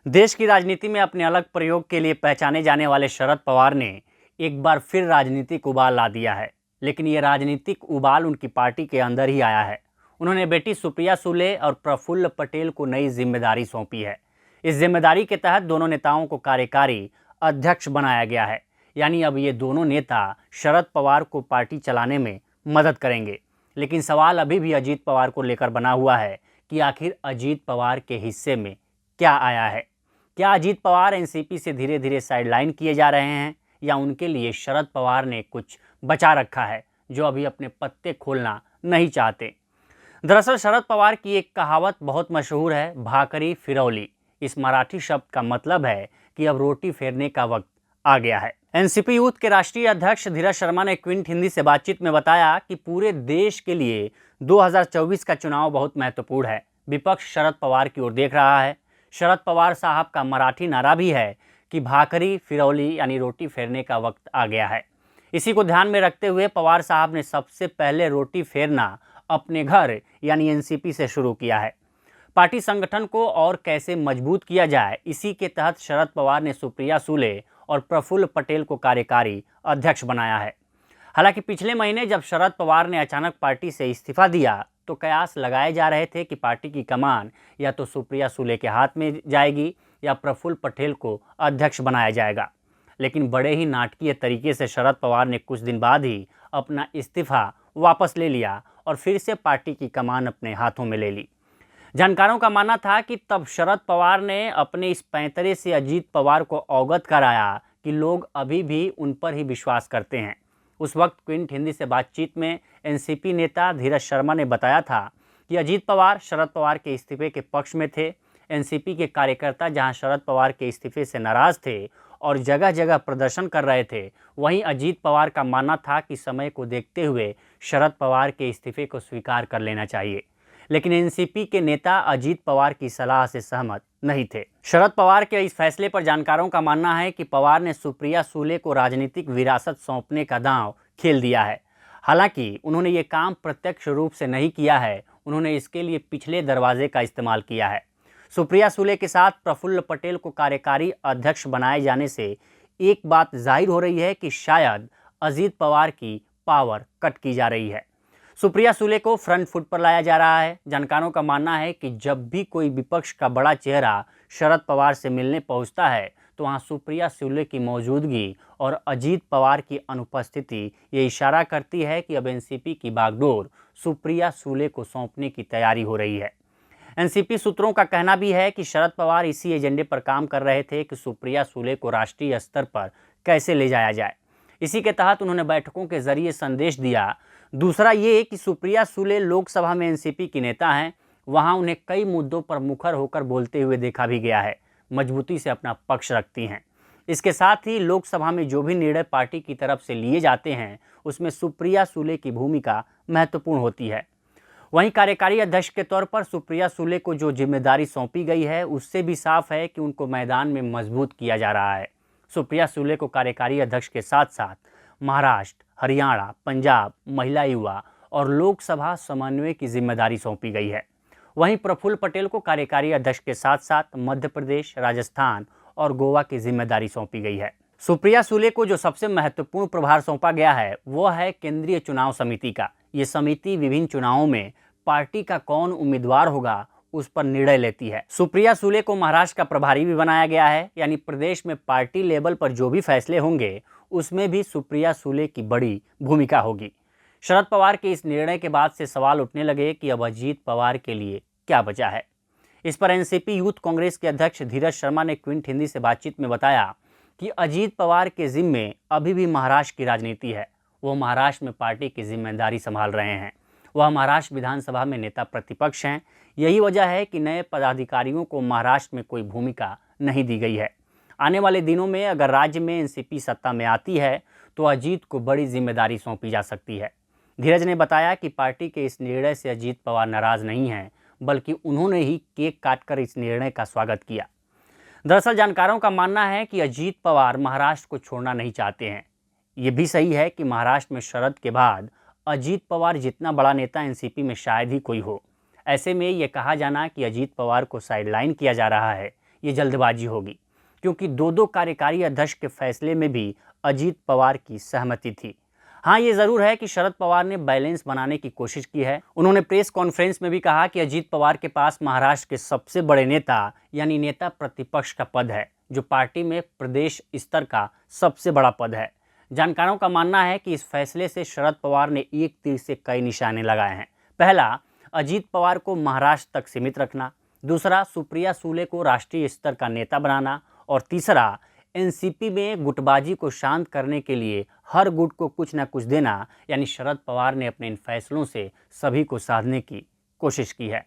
देश की राजनीति में अपने अलग प्रयोग के लिए पहचाने जाने वाले शरद पवार ने एक बार फिर राजनीतिक उबाल ला दिया है। लेकिन ये राजनीतिक उबाल उनकी पार्टी के अंदर ही आया है। उन्होंने बेटी सुप्रिया सुले और प्रफुल्ल पटेल को नई जिम्मेदारी सौंपी है। इस जिम्मेदारी के तहत दोनों नेताओं को कार्यकारी अध्यक्ष बनाया गया है। यानी अब ये दोनों नेता शरद पवार को पार्टी चलाने में मदद करेंगे। लेकिन सवाल अभी भी अजीत पवार को लेकर बना हुआ है कि आखिर अजीत पवार के हिस्से में क्या आया है। क्या अजीत पवार एनसीपी से धीरे धीरे साइडलाइन किए जा रहे हैं, या उनके लिए शरद पवार ने कुछ बचा रखा है जो अभी अपने पत्ते खोलना नहीं चाहते। दरअसल शरद पवार की एक कहावत बहुत मशहूर है, भाकरी फिरौली। इस मराठी शब्द का मतलब है कि अब रोटी फेरने का वक्त आ गया है। एनसीपी यूथ के राष्ट्रीय अध्यक्ष धीरज शर्मा ने क्विंट हिंदी से बातचीत में बताया कि पूरे देश के लिए 2024 का चुनाव बहुत महत्वपूर्ण है। विपक्ष शरद पवार की ओर देख रहा है। शरद पवार साहब का मराठी नारा भी है कि भाकरी फिरौली यानी रोटी फेरने का वक्त आ गया है। इसी को ध्यान में रखते हुए पवार साहब ने सबसे पहले रोटी फेरना अपने घर यानी एनसीपी से शुरू किया है। पार्टी संगठन को और कैसे मजबूत किया जाए, इसी के तहत शरद पवार ने सुप्रिया सुले और प्रफुल्ल पटेल को कार्यकारी अध्यक्ष बनाया है। हालांकि पिछले महीने जब शरद पवार ने अचानक पार्टी से इस्तीफा दिया तो कयास लगाए जा रहे थे कि पार्टी की कमान या तो सुप्रिया सुले के हाथ में जाएगी या प्रफुल्ल पटेल को अध्यक्ष बनाया जाएगा। लेकिन बड़े ही नाटकीय तरीके से शरद पवार ने कुछ दिन बाद ही अपना इस्तीफा वापस ले लिया और फिर से पार्टी की कमान अपने हाथों में ले ली। जानकारों का मानना था कि तब शरद पवार ने अपने इस पैंतरे से अजीत पवार को अवगत कराया कि लोग अभी भी उन पर ही विश्वास करते हैं। उस वक्त क्विंट हिंदी से बातचीत में एनसीपी नेता धीरज शर्मा ने बताया था कि अजीत पवार शरद पवार के इस्तीफे के पक्ष में थे। एनसीपी के कार्यकर्ता जहां शरद पवार के इस्तीफे से नाराज थे और जगह जगह प्रदर्शन कर रहे थे, वहीं अजीत पवार का मानना था कि समय को देखते हुए शरद पवार के इस्तीफे को स्वीकार कर लेना चाहिए। लेकिन एनसीपी के नेता अजीत पवार की सलाह से सहमत नहीं थे। शरद पवार के इस फैसले पर जानकारों का मानना है कि पवार ने सुप्रिया सुले को राजनीतिक विरासत सौंपने का दांव खेल दिया है। हालांकि उन्होंने ये काम प्रत्यक्ष रूप से नहीं किया है, उन्होंने इसके लिए पिछले दरवाजे का इस्तेमाल किया है। सुप्रिया सुले के साथ प्रफुल्ल पटेल को कार्यकारी अध्यक्ष बनाए जाने से एक बात जाहिर हो रही है कि शायद अजीत पवार की पावर कट की जा रही है। सुप्रिया सुले को फ्रंट फुट पर लाया जा रहा है। जानकारों का मानना है कि जब भी कोई विपक्ष का बड़ा चेहरा शरद पवार से मिलने पहुंचता है तो वहां सुप्रिया सुले की मौजूदगी और अजीत पवार की अनुपस्थिति ये इशारा करती है कि अब एनसीपी की बागडोर सुप्रिया सुले को सौंपने की तैयारी हो रही है। एनसीपी सूत्रों का कहना भी है कि शरद पवार इसी एजेंडे पर काम कर रहे थे कि सुप्रिया सुले को राष्ट्रीय स्तर पर कैसे ले जाया जाए। इसी के तहत उन्होंने बैठकों के जरिए संदेश दिया। दूसरा ये कि सुप्रिया सुले लोकसभा में एनसीपी की नेता हैं, वहां उन्हें कई मुद्दों पर मुखर होकर बोलते हुए देखा भी गया है, मजबूती से अपना पक्ष रखती हैं। इसके साथ ही लोकसभा में जो भी निर्णय पार्टी की तरफ से लिए जाते हैं उसमें सुप्रिया सुले की भूमिका महत्वपूर्ण होती है। वहीं कार्यकारी अध्यक्ष के तौर पर सुप्रिया सुले को जो जिम्मेदारी सौंपी गई है उससे भी साफ है कि उनको मैदान में मजबूत किया जा रहा है। सुप्रिया सुले को कार्यकारी अध्यक्ष के साथ साथ महाराष्ट्र, हरियाणा, पंजाब, महिला, युवा और लोकसभा समन्वय की जिम्मेदारी सौंपी गई है। वहीं प्रफुल्ल पटेल को कार्यकारी अध्यक्ष के साथ साथ मध्य प्रदेश, राजस्थान और गोवा की जिम्मेदारी सौंपी गई है। सुप्रिया सुले को जो सबसे महत्वपूर्ण प्रभार सौंपा गया है वो है केंद्रीय चुनाव समिति का। ये समिति विभिन्न चुनावों में पार्टी का कौन उम्मीदवार होगा उस पर निर्णय लेती है। सुप्रिया सुले को महाराष्ट्र का प्रभारी भी बनाया गया है, यानी प्रदेश में पार्टी लेवल पर जो भी फैसले होंगे उसमें भी सुप्रिया सुले की बड़ी भूमिका होगी। शरद पवार के इस निर्णय के बाद से सवाल उठने लगे कि अब अजीत पवार के लिए क्या बचा है। इस पर एनसीपी यूथ कांग्रेस के अध्यक्ष धीरज शर्मा ने क्विंट हिंदी से बातचीत में बताया कि अजीत पवार के जिम्मे अभी भी महाराष्ट्र की राजनीति है। वो महाराष्ट्र में पार्टी की जिम्मेदारी संभाल रहे हैं। वह महाराष्ट्र विधानसभा में नेता प्रतिपक्ष हैं। यही वजह है कि नए पदाधिकारियों को महाराष्ट्र में कोई भूमिका नहीं दी गई है। आने वाले दिनों में अगर राज्य में एनसीपी सत्ता में आती है तो अजीत को बड़ी जिम्मेदारी सौंपी जा सकती है। धीरज ने बताया कि पार्टी के इस निर्णय से अजीत पवार नाराज नहीं हैं, बल्कि उन्होंने ही केक काटकर इस निर्णय का स्वागत किया। दरअसल जानकारों का मानना है कि अजीत पवार महाराष्ट्र को छोड़ना नहीं चाहते हैं। ये भी सही है कि महाराष्ट्र में शरद के बाद अजीत पवार जितना बड़ा नेता एनसीपी में शायद ही कोई हो। ऐसे में ये कहा जाना कि अजीत पवार को साइडलाइन किया जा रहा है, ये जल्दबाजी होगी, क्योंकि दो कार्यकारी अध्यक्ष के फैसले में भी अजीत पवार की सहमति थी। हाँ, ये ज़रूर है कि शरद पवार ने बैलेंस बनाने की कोशिश की है। उन्होंने प्रेस कॉन्फ्रेंस में भी कहा कि अजीत पवार के पास महाराष्ट्र के सबसे बड़े नेता यानी नेता प्रतिपक्ष का पद है, जो पार्टी में प्रदेश स्तर का सबसे बड़ा पद है। जानकारों का मानना है कि इस फैसले से शरद पवार ने एक तीर से कई निशाने लगाए हैं। पहला, अजीत पवार को महाराष्ट्र तक सीमित रखना। दूसरा, सुप्रिया सुले को राष्ट्रीय स्तर का नेता बनाना। और तीसरा, एनसीपी में गुटबाजी को शांत करने के लिए हर गुट को कुछ न कुछ देना। यानी शरद पवार ने अपने इन फैसलों से सभी को साधने की कोशिश की है।